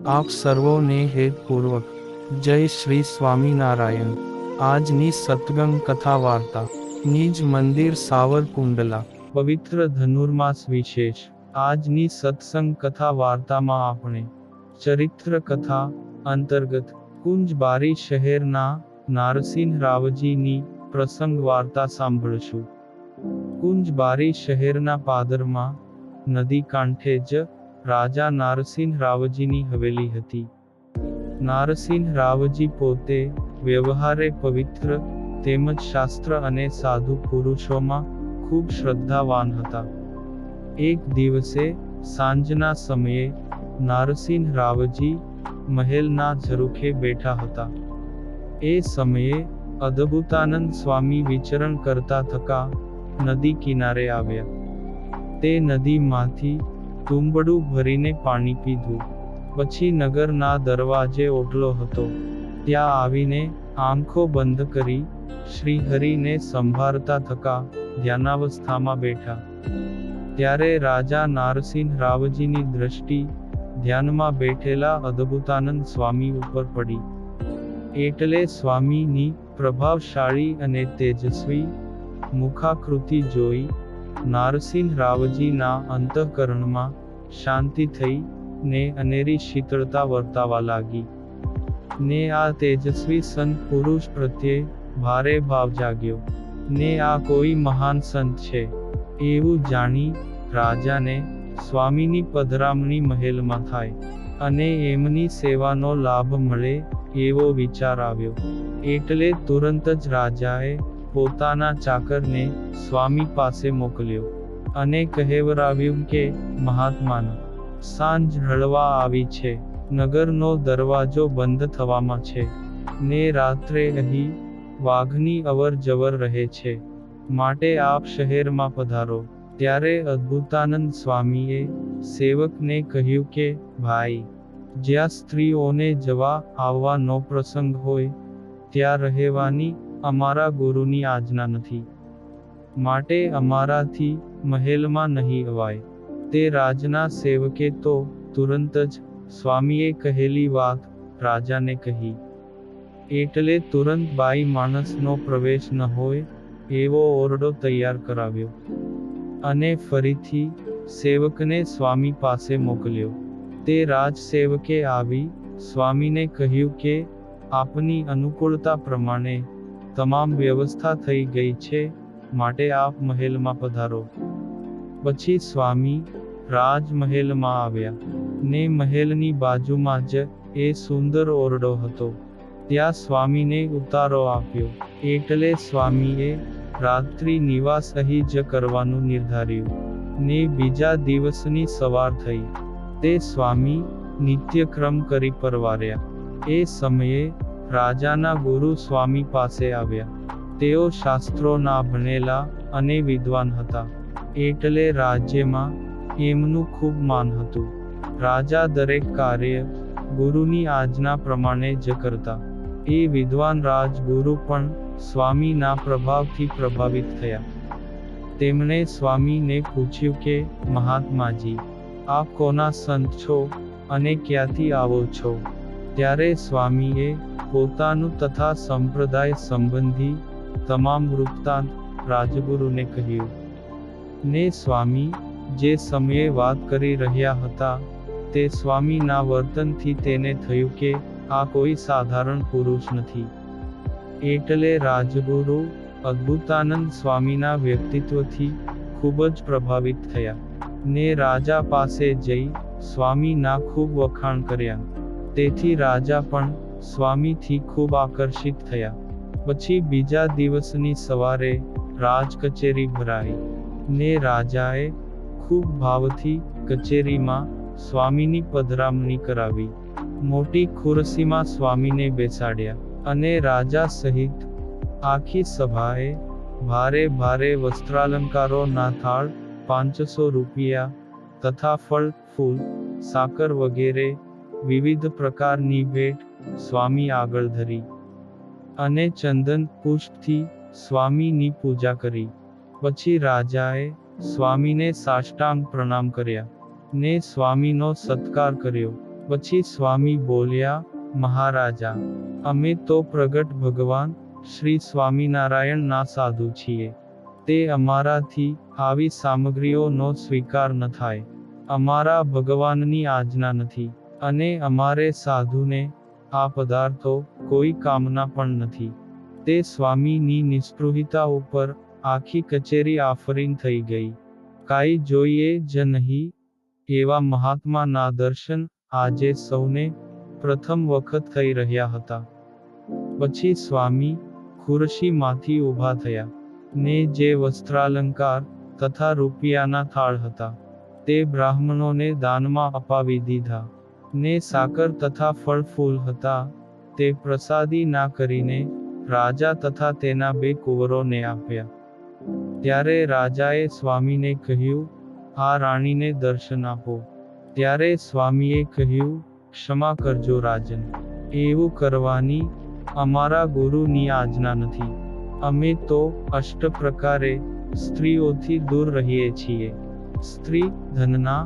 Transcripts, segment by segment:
આપ સર્વોને હેતપૂર્વક જય શ્રી સ્વામિનારાયણ। આજની સત્સંગ કથા વાર્તા નિજ મંદિર સાવરકુંડલા પવિત્ર ધનુર્માસ વિશેષ। આજની સત્સંગ કથા વાર્તામાં આપણે ચરિત્ર કથા અંતર્ગત કુંજબારી શહેરના નારસિંહ રાવજીની પ્રસંગ વાર્તા સાંભળશું। કુંજબારી શહેરના પાદરમાં નદી કાંઠે જ રાજા નારસિંહ રાવજીની હવેલી હતી। નારસિંહ રાવજી પોતે વ્યવહારે પવિત્ર તેમજ શાસ્ત્ર અને સાધુ પુરુષોમાં ખૂબ શ્રદ્ધાવાન હતા। એક દિવસે સાંજના સમયે નારસિંહ રાવજી મહેલના ઝરૂખે બેઠા હતા। એ સમયે અદભુતાનંદ સ્વામી વિચરણ કરતા થકા નદી કિનારે આવ્યા। તે નદીમાંથી તુંબડું ભરીને પાણી પીધું, પછી નગરના દરવાજે ઓટલો હતો ત્યાં આવીને આંખો બંધ કરી શ્રીહરિને સંભાળતા થકા ધ્યાનાવસ્થામાં બેઠા। ત્યારે રાજા નારસિંહ રાવજીની દ્રષ્ટિ ધ્યાનમાં બેઠેલા અદભુતાનંદ સ્વામી ઉપર પડી। એટલે સ્વામીની પ્રભાવશાળી અને તેજસ્વી મુખાકૃતિ જોઈ નારસિંહ રાવજીના અંતઃકરણમાં શાંતિ થઈ ને અનેરી શીતળતા વર્તાવા લાગી ને આ તેજસ્વી સંત પુરુષ પ્રત્યે ભારે ભાવ જાગ્યો ને આ કોઈ મહાન સંત છે એવું જાણી રાજાને સ્વામીની પધરામણી મહેલમાં થાય અને એમની સેવાનો લાભ મળે એવો વિચાર આવ્યો। એટલે તુરંત જ રાજાએ પોતાના ચાકરને સ્વામી પાસે મોકલ્યો અને કહેવરાવ્યું કે મહાત્માનો સાંજ ઢળવા આવી છે, નગરનો દરવાજો બંધ થવામાં છે ને રાત્રે અહીં વાઘની અવર જવર રહે છે, માટે આપ શહેરમાં પધારો। ત્યારે અદભુતાનંદ સ્વામીએ સેવકને કહ્યું કે ભાઈ, જ્યાં સ્ત્રીઓને જવા આવવાનો પ્રસંગ હોય ત્યાં રહેવાની અમારા ગુરુની આજ્ઞા નથી, માટે અમારાથી મહેલમાં નહીં અવાય। તે રાજના સેવકે તો તુરંત જ સ્વામીએ કહેલી વાત રાજાને કહી। એટલે તુરંત બાઈ માણસનો પ્રવેશ ન હોય એવો ઓરડો તૈયાર કરાવ્યો અને ફરીથી સેવકને સ્વામી પાસે મોકલ્યો। તે રાજસેવકે આવી સ્વામીને કહ્યું કે આપની અનુકૂળતા પ્રમાણે તમામ વ્યવસ્થા થઈ ગઈ છે, માટે આપ મહેલમાં પધારો। પછી સ્વામી રાજમહેલમાં આવ્યા ને મહેલની બાજુમાં જ એ સુંદર ઓરડો હતો, ત્યાં સ્વામીને ઉતારો આપ્યો। એટલે સ્વામીએ રાત્રિ નિવાસ અહીં જ કરવાનું નિર્ધાર્યું ને બીજા દિવસની સવાર થઈ તે સ્વામી નિત્યક્રમ કરી પરવાર્યા। એ સમયે રાજાના ગુરુ સ્વામી પાસે આવ્યા। તેઓ શાસ્ત્રોના ભણેલા અને વિદ્વાન હતા, એટલે રાજ્યમાં એમનું ખૂબ માન હતું। રાજા દરેક કાર્ય ગુરુની આજ્ઞા પ્રમાણે જ કરતા। એ વિદ્વાન રાજગુરુ પણ સ્વામીના પ્રભાવથી પ્રભાવિત થયા। તેમણે સ્વામીને પૂછ્યું કે મહાત્માજી, આપ કોના સંત છો અને ક્યાંથી આવો છો? ત્યારે સ્વામીએ પોતાનું તથા સંપ્રદાય સંબંધી તમામ વૃત્તાંત રાજગુરુને કહ્યું ને સ્વામી જે સમયે વાત કરી રહ્યા હતા તે સ્વામીના વર્તનથી તેને થયું કે આ કોઈ સાધારણ પુરુષ નથી। એટલે રાજગુરુ અદભુતાનંદ સ્વામીના વ્યક્તિત્વથી ખૂબ જ પ્રભાવિત થયા ને રાજા પાસે જઈ સ્વામીના ખૂબ વખાણ કર્યા। તેથી રાજા પણ સ્વામીથી ખૂબ આકર્ષિત થયા। પછી બીજા દિવસની સવારે રાજ કચેરી ભરાઈ ને રાજાએ ખૂબ ભાવથી કચેરીમાં સ્વામીની પધરામણી કરાવી। મોટી ખુરશીમાં સ્વામીને બેસાડ્યા અને રાજા સહિત આખી સભાએ ભારે ભારે વસ્ત્રાલંકારોના થાળ 500 રૂપિયા તથા ફળ ફૂલ સાકર વગેરે વિવિધ પ્રકારની ભેટ સ્વામી આગળ ધરી અને ચંદન પુષ્પથી સ્વામીની પૂજા કરી। પછી રાજાએ સ્વામીને સાષ્ટાંગ પ્રણામ કર્યા ને સ્વામીનો સત્કાર કર્યો પછી સ્વામી બોલ્યા, મહારાજા, અમે તો પ્રગટ ભગવાન શ્રી સ્વામિનારાયણના સાધુ છીએ. તે અમારાથી આવી સામગ્રીઓનો સ્વીકાર ન થાય. અમારા ભગવાનની આજ્ઞા નથી, અને અમારે સાધુને આ પદાર્થો કોઈ કામના પણ નથી. તે સ્વામીની નિસ્પૃહિતા ઉપર આખી કચેરી આફરીન થઈ ગઈ. કાંઈ જોઈએ જ નહીં એવા મહાત્માના દર્શન આજે સૌને પ્રથમ વખત થઈ રહ્યા હતા. પછી સ્વામી ખુરશીમાંથી ઊભા થયા, ને જે વસ્ત્રાલંકાર તથા રૂપિયાના થાળ હતા તે બ્રાહ્મણોને દાનમાં અપાવી દીધા, ને સાકર તથા ફળ ફૂલ હતા તે પ્રસાદી ના કરીને રાજા તથા તેના 2 કુંવરોને આપ્યા. ત્યારે રાજાએ સ્વામીને કહ્યું, આ રાણીને દર્શન આપો. ત્યારે સ્વામીએ કહ્યું, ક્ષમા કરજો રાજન, એવું કરવાની અમારા ગુરુની આજ્ઞા નથી. અમે તો અષ્ટ પ્રકારે સ્ત્રીઓથી દૂર રહીએ છીએ. સ્ત્રી ધનના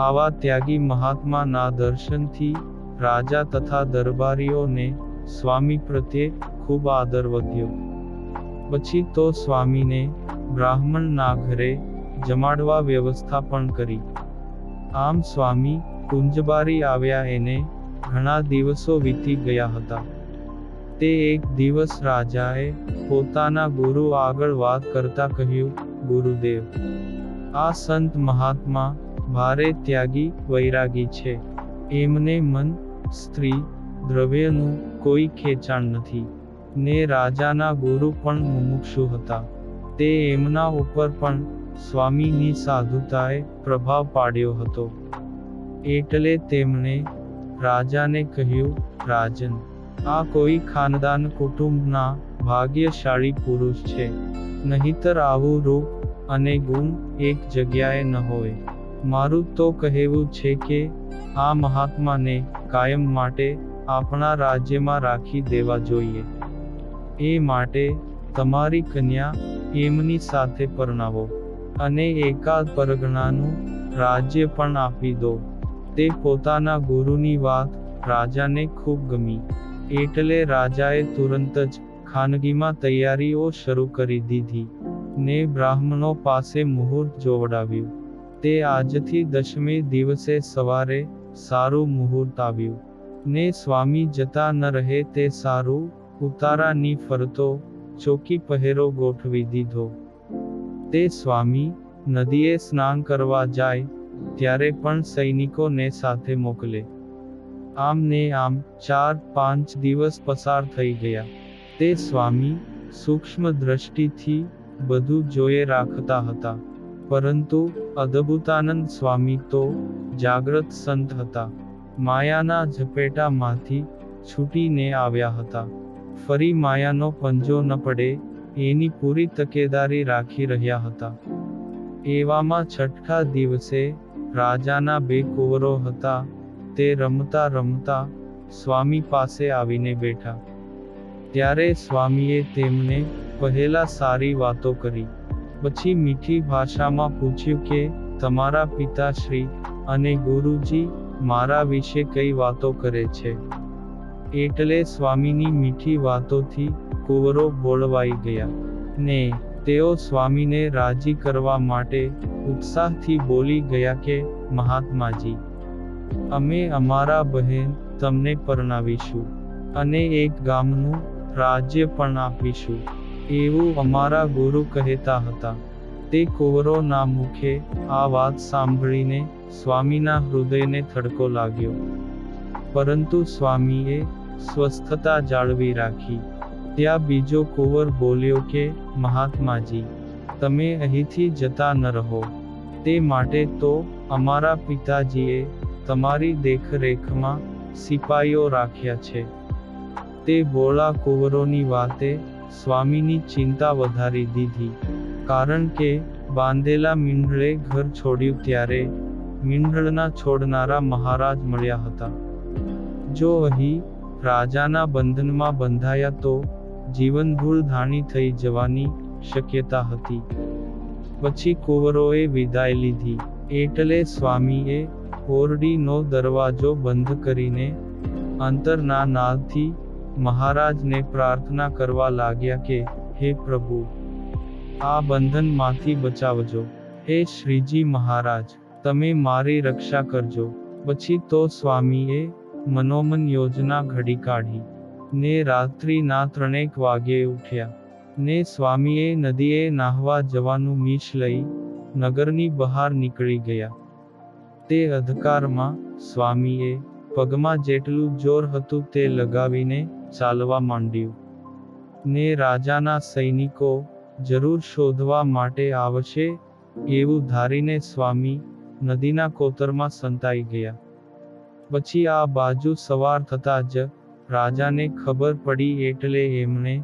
આવા ત્યાગી મહાત્માના દર્શનથી રાજા તથા દરબારીઓને સ્વામી પ્રત્યે ખૂબ આદર વધ્યો. પછી તો સ્વામીને બ્રાહ્મણના ઘરે જમાડવા વ્યવસ્થા પણ કરી. આમ સ્વામી કુંજબારી આવ્યા એને ઘણા દિવસો વીતી ગયા હતા. તે એક દિવસ રાજાએ પોતાના ગુરુ આગળ વાત કરતા કહ્યું, ગુરુદેવ, આ સંત મહાત્મા ભારે ત્યાગી વૈરાગી છે. એમને મન, સ્ત્રી, દ્રવ્યનું કોઈ ખેંચાણ નથી, ને રાજાના ગુરુ પણ મુમુક્ષુ હતા. તે એમના ઉપર પણ સ્વામીની સાધુતાએ પ્રભાવ પાડ્યો હતો. એટલે તેમણે રાજાને કહ્યું, રાજન, આ કોઈ ખાનદાન કુટુંબના ભાગ્યશાળી પુરુષ છે. નહીતર આવું રૂપ અને ગુણ એક જગ્યાએ ન હોય. મારું તો કહેવું છે કે આ મહાત્માને કાયમ માટે આપણા રાજ્યમાં રાખી દેવા જોઈએ. એ માટે તમારી કન્યા એમની સાથે પરણાવો, અને એકાદ પરગણાનું રાજ્ય પણ આપી દો. તે પોતાના ગુરુની વાત રાજાને ખૂબ ગમી. એટલે રાજાએ તુરંત જ ખાનગીમાં તૈયારીઓ શરૂ કરી દીધી, ને બ્રાહ્મણો પાસે મુહૂર્ત જોવડાવ્યું. તે આજથી 10મે દિવસે સવારે સારું મુહૂર્ત આવ્યું, ને સ્વામી જતા ન રહે તે સારું ઉતારાની ફરતો ચોકી પહેરો ગોઠવી દીધો. તે સ્વામી નદીએ સ્નાન કરવા જાય ત્યારે પણ સૈનિકોને સાથે મોકલે. આમ ને આમ 4-5 દિવસ પસાર થઈ ગયા. તે સ્વામી સૂક્ષ્મ દ્રષ્ટિથી બધું જોયે રાખતા હતા, પરંતુ અદ્ભુતાનંદ સ્વામી તો જાગ્રત સંત હતા. માયાના ઝપેટામાંથી છૂટીને આવ્યા હતા. ફરી માયાનો પંજો ન પડે એની પૂરી તકેદારી રાખી રહ્યા હતા. એવામાં 6ઠા દિવસે રાજાના 2 કુંવરો હતા તે રમતા રમતા સ્વામી પાસે આવીને બેઠા. ત્યારે સ્વામીએ તેમને પહેલા સારી વાતો કરી, પછી મીઠી ભાષામાં પૂછ્યું કે તમારા પિતાશ્રી અને ગુરુજી મારા વિશે કઈ વાતો કરે છે. એટલે સ્વામીની મીઠી વાતોથી કુંવરો બોળવાઈ ગયા, ને તેઓ સ્વામીને રાજી કરવા માટે ઉત્સાહથી બોલી ગયા કે મહાત્માજી, અમે અમારા બહેન તમને પરણાવીશું, અને એક ગામનું રાજ્ય પણ આપીશું, એવું અમારા ગુરુ કહેતા હતા. તે કુંવરોના મુખે આ વાત સાંભળીને સ્વામીના હૃદયને થડકો લાગ્યો. પરંતુ સ્વામીએ સ્વસ્થતા જાળવી રાખી. ત્યાં બીજો કુંવર બોલ્યો કે મહાત્માજી, તમે અહીંથી જતા ન રહો. તે માટે તો અમારા પિતાજીએ તમારી દેખરેખમાં સિપાઈઓ રાખ્યા છે. તે બોળા કુંવરોની વાતે સ્વામીની ચિંતા વધારી દીધી, કારણ કે બાંધેલા મીંઢળે ઘર છોડ્યું ત્યારે મીંઢળના છોડનારા મહારાજ મળ્યા હતા. જો અહીં રાજાના બંધનમાં બંધાયા તો જીવનભૂલ ધાણી થઈ જવાની શક્યતા હતી. પછી કુંવરોએ વિદાય લીધી. એટલે સ્વામીએ ઓરડીનો દરવાજો બંધ કરીને અંતરના નાદથી મહારાજને પ્રાર્થના કરવા લાગ્યા કે, હે પ્રભુ, આ બંધનમાંથી બચાવજો. હે શ્રીજી મહારાજ, તમે મારી રક્ષા કરજો. પછી તો સ્વામીએ મનોમન યોજના ઘડી કાઢી ને રાત્રિના 3 વાગ્યે ઉઠ્યા ને સ્વામીએ નદીએ નાહવા જવાનું મીશ લઈ નગરની બહાર નીકળી ગયા. તે અંધકારમાં સ્વામીએ પગમાં જેટલું જોર હતું તે લગાવીને ચાલવા માંડ્યું ને રાજાના સૈનિકો જરૂર શોધવા માટે આવશે એવું ધારીને સ્વામી નદીના કોતરમાં સંતાઈ ગયા. પછી આ બાજુ સવાર થતા જ રાજાને ખબર પડી એટલે એમણે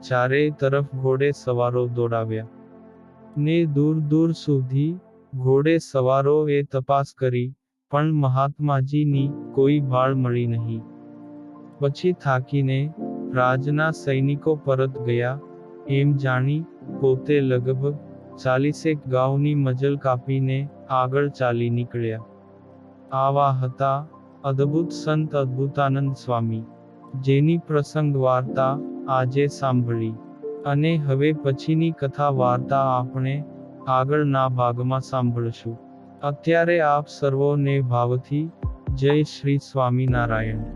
ચારેય તરફ ઘોડે સવારો દોડાવ્યા ને દૂર દૂર સુધી ઘોડે સવારોએ તપાસ કરી પણ મહાત્માજીની કોઈ ભાળ મળી નહીં. પછી થાકીને રાજના સૈનિકો પરત ગયા એમ જાણી પોતે લગભગ 40 ગાઉની મજલ કાપીને આગળ ચાલી નીકળ્યા. આવા હતા અદ્ભુત સંત અદ્ભુતાનંદ સ્વામી, જેની પ્રસંગ વાર્તા આજે સાંભળી. અને હવે પછીની કથા વાર્તા આપણે આગળના ભાગમાં સાંભળશું. અત્યારે આપ સર્વોને ભાવથી જય શ્રી સ્વામિનારાયણ.